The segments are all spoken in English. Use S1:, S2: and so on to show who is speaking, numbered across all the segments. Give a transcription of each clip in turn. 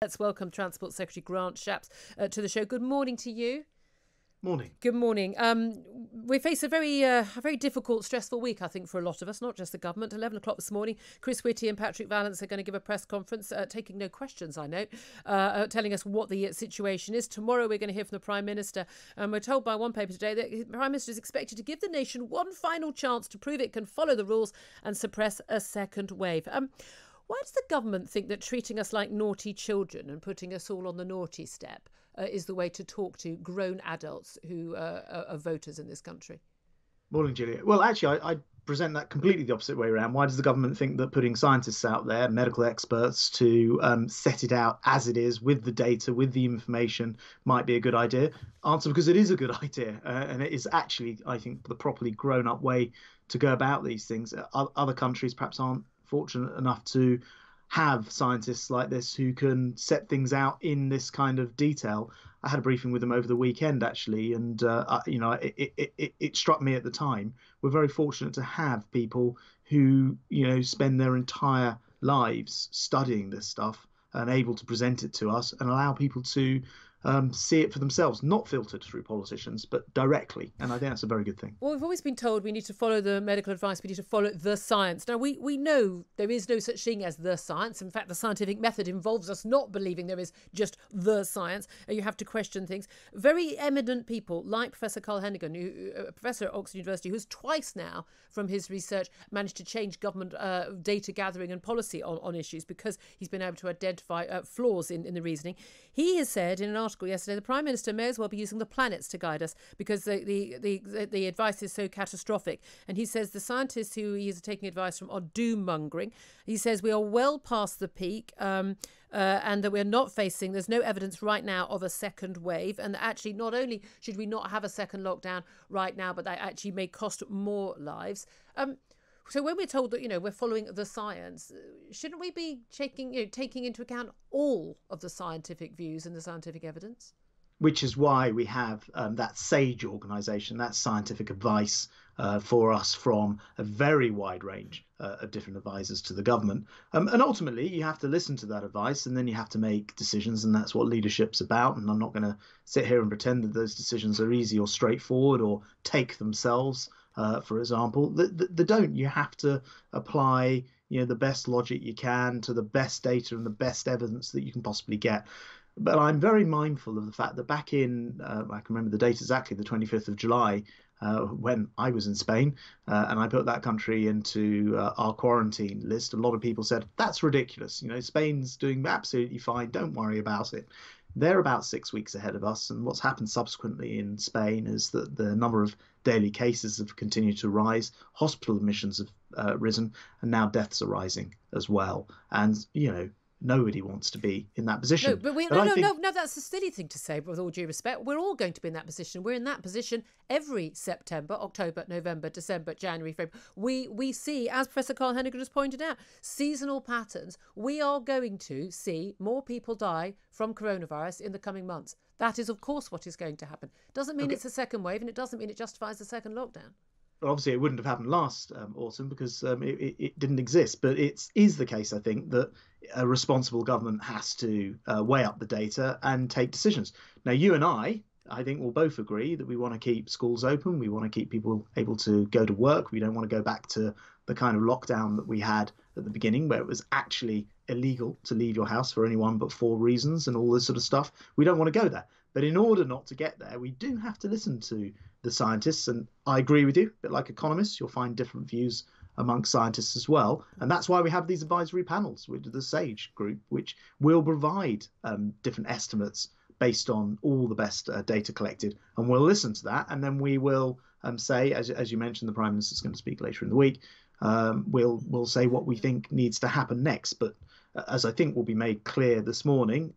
S1: Let's welcome Transport Secretary Grant Shapps to the show. Good morning to you.
S2: Morning.
S1: Good morning. We face a very difficult, stressful week, I think, for a lot of us, not just the government. 11 o'clock this morning, Chris Whitty and Patrick Vallance are going to give a press conference, taking no questions, I know, telling us what the situation is. Tomorrow we're going to hear from the Prime Minister, and we're told by one paper today that the Prime Minister is expected to give the nation one final chance to prove it can follow the rules and suppress a second wave. Why does the government think that treating us like naughty children and putting us all on the naughty step is the way to talk to grown adults who are voters in this country?
S2: Morning, Julia. Well, actually, I present that completely the opposite way around. Why does the government think that putting scientists out there, medical experts, to set it out as it is with the data, with the information, might be a good idea? Answer: because it is a good idea, and it is actually, I think, the properly grown-up way to go about these things. Other countries perhaps aren't fortunate enough to have scientists like this who can set things out in this kind of detail. I had a briefing with them over the weekend, actually, and it struck me at the time. We're very fortunate to have people who spend their entire lives studying this stuff and able to present it to us and allow people to see it for themselves, not filtered through politicians, but directly. And I think that's a very good thing.
S1: Well, we've always been told we need to follow the medical advice, we need to follow the science. Now, we know there is no such thing as the science. In fact, the scientific method involves us not believing there is just the science. You have to question things. Very eminent people like Professor Carl Hennigan, a professor at Oxford University, who's twice now, from his research, managed to change government data gathering and policy on issues because he's been able to identify flaws in the reasoning. He has said in an article yesterday, the Prime Minister may as well be using the planets to guide us because the advice is so catastrophic. And he says the scientists who he is taking advice from are doom-mongering. He says we are well past the peak and that we're not facing, there's no evidence right now of a second wave. And that actually not only should we not have a second lockdown right now, but that actually may cost more lives. So when we're told that, we're following the science, shouldn't we be taking into account all of the scientific views and the scientific evidence?
S2: Which is why we have that SAGE organisation, that scientific advice for us from a very wide range of different advisors to the government. And ultimately, you have to listen to that advice and then you have to make decisions. And that's what leadership's about. And I'm not going to sit here and pretend that those decisions are easy or straightforward or take themselves. For example, they don't. You have to apply, the best logic you can to the best data and the best evidence that you can possibly get. But I'm very mindful of the fact that back in, I can remember the date exactly, the 25th of July, when I was in Spain, and I put that country into our quarantine list. A lot of people said, that's ridiculous. Spain's doing absolutely fine. Don't worry about it. They're about 6 weeks ahead of us. And what's happened subsequently in Spain is that the number of daily cases have continued to rise. Hospital admissions have risen, and now deaths are rising as well. And, nobody wants to be in that position.
S1: No, that's a silly thing to say, with all due respect. We're all going to be in that position. We're in that position every September, October, November, December, January, February. We see, as Professor Carl Hennigan has pointed out, seasonal patterns. We are going to see more people die from coronavirus in the coming months. That is, of course, what is going to happen. Doesn't mean it's a second wave, and it doesn't mean it justifies a second lockdown.
S2: Obviously, it wouldn't have happened last autumn because it didn't exist. But it is the case, I think, that a responsible government has to weigh up the data and take decisions. Now, you and I think we'll both agree that we want to keep schools open. We want to keep people able to go to work. We don't want to go back to the kind of lockdown that we had at the beginning, where it was actually illegal to leave your house for any one but 4 reasons and all this sort of stuff. We don't want to go there. But in order not to get there, we do have to listen to the scientists. And I agree with you, a bit like economists, you'll find different views amongst scientists as well. And that's why we have these advisory panels with the SAGE group, which will provide different estimates based on all the best data collected. And we'll listen to that. And then we will say, as you mentioned, the Prime Minister is going to speak later in the week. We'll say what we think needs to happen next. But as I think will be made clear this morning,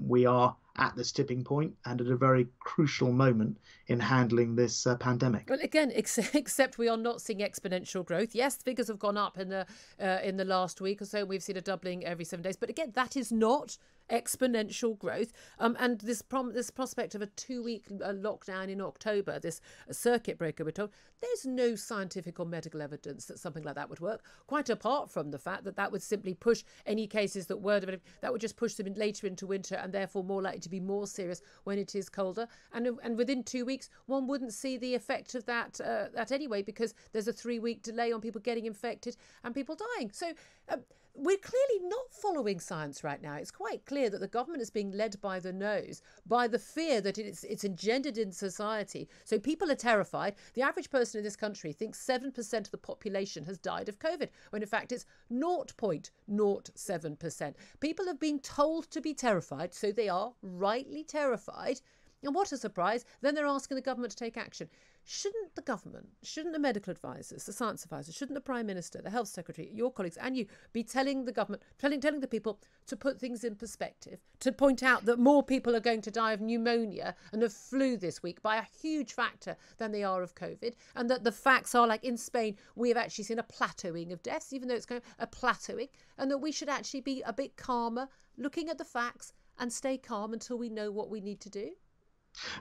S2: we are at this tipping point and at a very crucial moment in handling this pandemic.
S1: Well, again, except we are not seeing exponential growth. Yes, figures have gone up in the last week or so. We've seen a doubling every 7 days. But again, that is not exponential growth. And this prospect of a 2-week lockdown in October, this circuit breaker, we're told, there's no scientific or medical evidence that something like that would work, quite apart from the fact that that would simply push any cases that would just push them later into winter, and therefore more likely to be more serious when it is colder. And within 2 weeks, one wouldn't see the effect of that anyway, because there's a 3-week delay on people getting infected and people dying. So we're clearly not following science right now. It's quite clear that the government is being led by the nose, by the fear that it's engendered in society. So people are terrified. The average person in this country thinks 7% of the population has died of COVID, when in fact it's 0.07%. People have been told to be terrified, so they are rightly terrified. And what a surprise, then they're asking the government to take action. Shouldn't the government, shouldn't the medical advisors, the science advisors, shouldn't the Prime Minister, the Health Secretary, your colleagues and you be telling the government, telling the people to put things in perspective, to point out that more people are going to die of pneumonia and of flu this week by a huge factor than they are of COVID, and that the facts are, like in Spain, we have actually seen a plateauing of deaths, even though it's going a plateauing, and that we should actually be a bit calmer, looking at the facts and stay calm until we know what we need to do?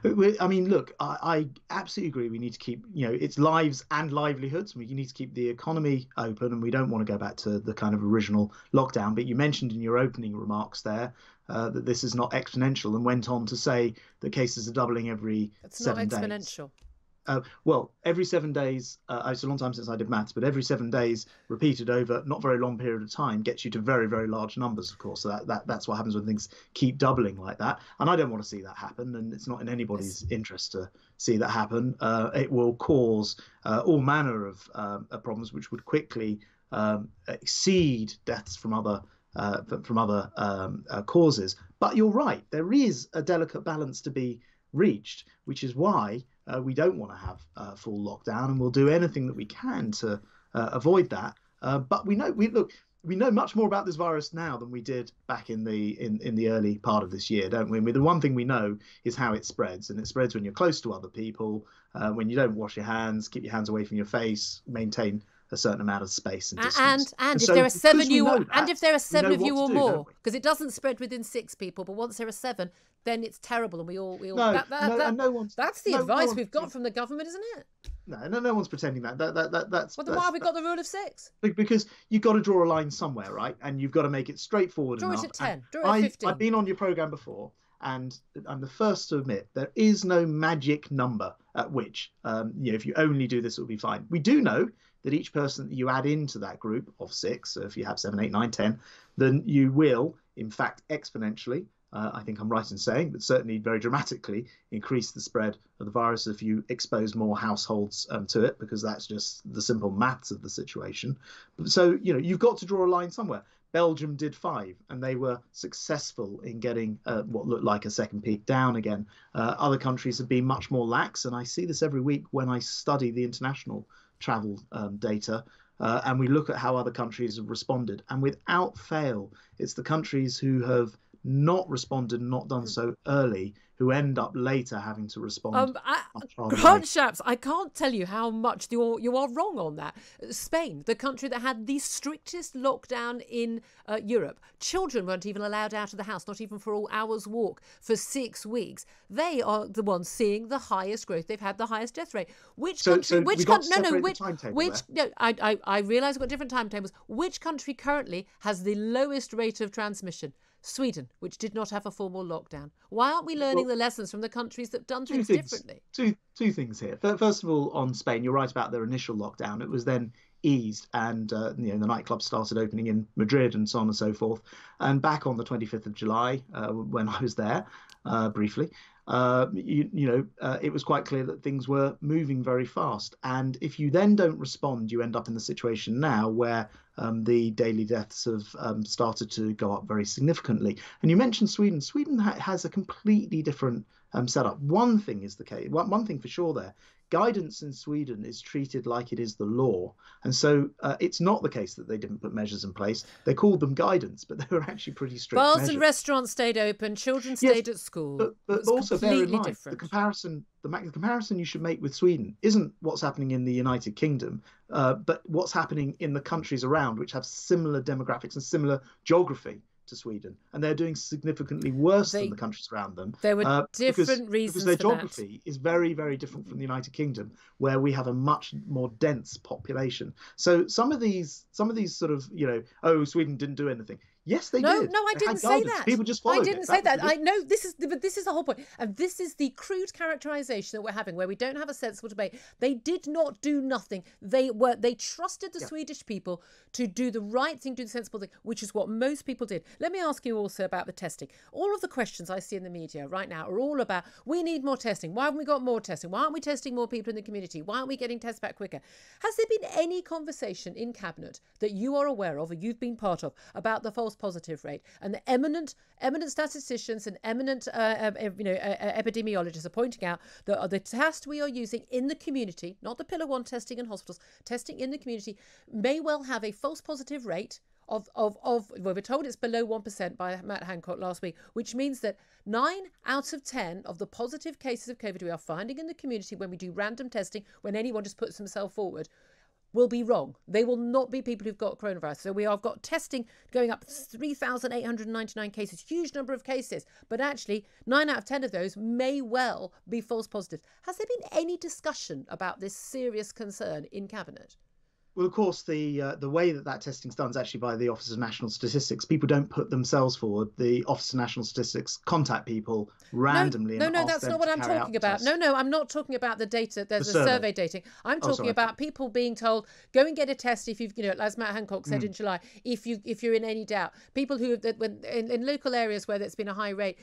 S2: I mean, look, I absolutely agree. We need to keep, it's lives and livelihoods. We need to keep the economy open, and we don't want to go back to the kind of original lockdown. But you mentioned in your opening remarks there that this is not exponential, and went on to say that cases are doubling every 7 days. It's not exponential. Well, every 7 days, it's a long time since I did maths, but every 7 days repeated over not very long period of time gets you to very, very large numbers, of course. So that's what happens when things keep doubling like that. And I don't want to see that happen. And it's not in anybody's interest to see that happen. It will cause all manner of problems, which would quickly exceed deaths from other causes. But you're right, there is a delicate balance to be reached, which is why we don't want to have full lockdown, and we'll do anything that we can to avoid that. But we know much more about this virus now than we did back in the early part of this year, don't we? The one thing we know is how it spreads, and it spreads when you're close to other people, when you don't wash your hands, keep your hands away from your face, maintain a certain amount of space and distance.
S1: And if there are 7 of you, of you or more, because it doesn't spread within 6 people, but once there are 7, then it's terrible, and we all. That's the advice we've got from the government, isn't it?
S2: No one's pretending that. That's.
S1: Well, then why have we got the rule of 6?
S2: Because you've got to draw a line somewhere, right? And you've got to make it straightforward enough.
S1: Draw it at 10. Draw it at 15.
S2: I've been on your programme before, and I'm the first to admit there is no magic number at which, if you only do this, it'll be fine. We do know that each person that you add into that group of 6, so if you have 7, 8, 9, 10, then you will, in fact, exponentially, I think I'm right in saying, but certainly very dramatically increase the spread of the virus if you expose more households to it, because that's just the simple maths of the situation. So, you've got to draw a line somewhere. Belgium did 5, and they were successful in getting what looked like a second peak down again. Other countries have been much more lax, and I see this every week when I study the international travel data, and we look at how other countries have responded. And without fail, it's the countries who have not responded, not done so early, who end up later having to respond.
S1: Grant Shapps, I can't tell you how much you are wrong on that. Spain, the country that had the strictest lockdown in Europe. Children weren't even allowed out of the house, not even for an hour's walk, for 6 weeks. They are the ones seeing the highest growth. They've had the highest death rate. I realise we've got different timetables. Which country currently has the lowest rate of transmission? Sweden, which did not have a formal lockdown. Why aren't we learning the lessons from the countries that have done things differently?
S2: Two things here. First of all, on Spain, you're right about their initial lockdown. It was then eased, and the nightclubs started opening in Madrid and so on and so forth. And back on the 25th of July, when I was there briefly, it was quite clear that things were moving very fast. And if you then don't respond, you end up in the situation now where the daily deaths have started to go up very significantly. And you mentioned Sweden. Sweden has a completely different setup. One thing is the case. One thing for sure there. Guidance in Sweden is treated like it is the law. And so it's not the case that they didn't put measures in place. They called them guidance, but they were actually pretty strict
S1: Bars
S2: measures.
S1: And restaurants stayed open, children stayed at school.
S2: But also bear in mind,
S1: different.
S2: The comparison you should make with Sweden isn't what's happening in the United Kingdom, but what's happening in the countries around, which have similar demographics and similar geography to Sweden, and they're doing significantly worse than the countries around them.
S1: There were different reasons
S2: because their
S1: for
S2: geography is very, very different from the United Kingdom, where we have a much more dense population. So some of these sort of, oh, Sweden didn't do anything. Yes, they did.
S1: No, I didn't say that.
S2: People just followed it.
S1: I didn't say that. I know this is the whole point. And this is the crude characterization that we're having, where we don't have a sensible debate. They did not do nothing. They trusted the Swedish people to do the right thing, do the sensible thing, which is what most people did. Let me ask you also about the testing. All of the questions I see in the media right now are all about, we need more testing. Why haven't we got more testing? Why aren't we testing more people in the community? Why aren't we getting tests back quicker? Has there been any conversation in Cabinet that you are aware of or you've been part of about the false positive rate? And the eminent statisticians and eminent epidemiologists are pointing out that the test we are using in the community, not the Pillar 1 testing in hospitals, testing in the community, may well have a false positive rate of well, we're told it's below 1% by Matt Hancock last week, which means that 9 out of 10 of the positive cases of COVID we are finding in the community when we do random testing, when anyone just puts themselves forward, will be wrong. They will not be people who've got coronavirus. So we have got testing going up 3,899 cases, huge number of cases, but actually 9 out of 10 of those may well be false positives. Has there been any discussion about this serious concern in Cabinet?
S2: Well, of course, the way that testing's done is actually by the Office of National Statistics. People don't put themselves forward. The Office of National Statistics contact people randomly.
S1: No, that's not what I'm talking about. No, I'm not talking about the data. There's a survey dating. I'm talking about people being told, go and get a test if you've, as Matt Hancock said in July, if you're in any doubt. People who, when in local areas where there's been a high rate,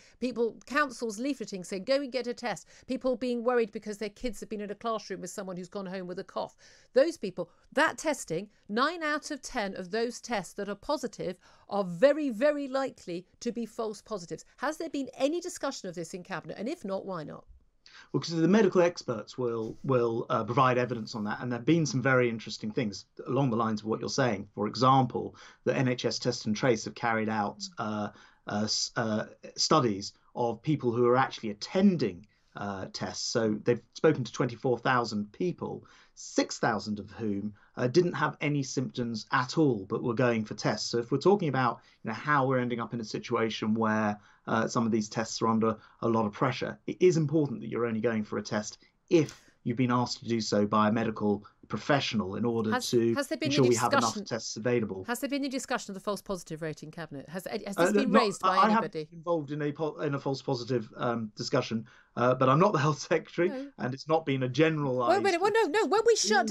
S1: councils leafleting saying, go and get a test. People being worried because their kids have been in a classroom with someone who's gone home with a cough. Those people, that testing, 9 out of 10 of those tests that are positive are very, very likely to be false positives. Has there been any discussion of this in Cabinet? And if not, why not?
S2: Well, because the medical experts will provide evidence on that. And there have been some very interesting things along the lines of what you're saying. For example, the NHS Test and Trace have carried out studies of people who are actually attending tests. So they've spoken to 24,000 people, 6,000 of whom didn't have any symptoms at all, but were going for tests. So if we're talking about how we're ending up in a situation where some of these tests are under a lot of pressure, it is important that you're only going for a test if you've been asked to do so by a medical professional in order to ensure we have enough tests available.
S1: Has there been any discussion of the false positive rate in Cabinet? Has this been raised by anybody?
S2: I haven't been involved in a false positive discussion, but I'm not the health secretary, and it's not been a generalised.
S1: Wait a minute. Well, no. When we shut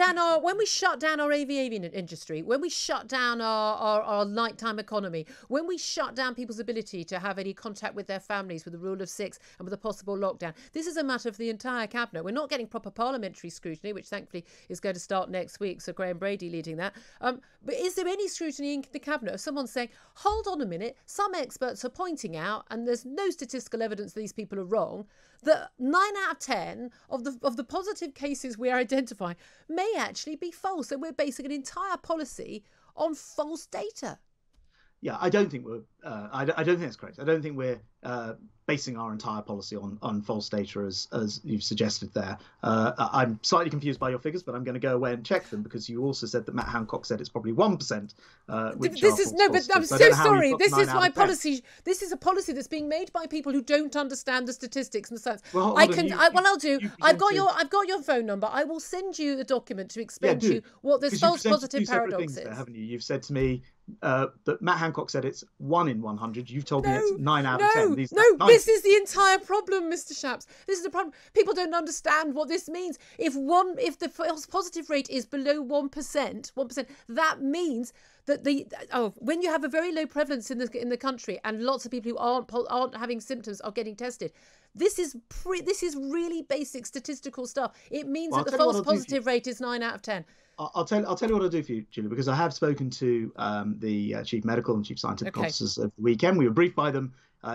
S1: down our aviation industry, when we shut down our nighttime economy, when we shut down people's ability to have any contact with their families with the rule of 6 and with a possible lockdown, this is a matter for the entire Cabinet. We're not getting proper parliamentary scrutiny, which thankfully is going to start next week, so Graham Brady leading that. But is there any scrutiny in the Cabinet of someone saying, hold on a minute, some experts are pointing out, and there's no statistical evidence these people are wrong, that 9 out of 10 of the positive cases we are identifying may actually be false, and we're basing an entire policy on false data?
S2: Yeah, I don't think we're. I don't think that's correct. I don't think we're basing our entire policy on false data, as you've suggested there. I'm slightly confused by your figures, but I'm going to go away and check them, because you also said that Matt Hancock said it's probably 1%. But
S1: I'm so sorry. This is my policy. This is a policy that's being made by people who don't understand the statistics and the science.
S2: Well,
S1: I'll do. I've got your phone number. I will send you the document to explain to you what this false positive paradox is.
S2: Haven't you? You've said to me that Matt Hancock said it's 1 in 100. You've told me it's 9 out of 10.
S1: This is the entire problem, Mr. Shapps. This is the problem. People don't understand what this means. If the false positive rate is below 1%, that means that when you have a very low prevalence in the country and lots of people who aren't having symptoms are getting tested, this is really basic statistical stuff. It means that the false positive rate is 9 out of 10.
S2: I'll tell you what I'll do for you, Julia, because I have spoken to the chief medical and chief scientific officers of the weekend. We were briefed by them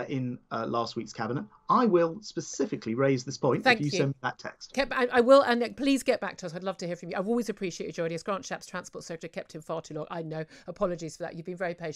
S2: in last week's cabinet. I will specifically raise this point if you send me that text.
S1: I will, and please get back to us. I'd love to hear from you. I've always appreciated you joining us. Grant Shapps, Transport Secretary, kept him far too long. I know. Apologies for that. You've been very patient.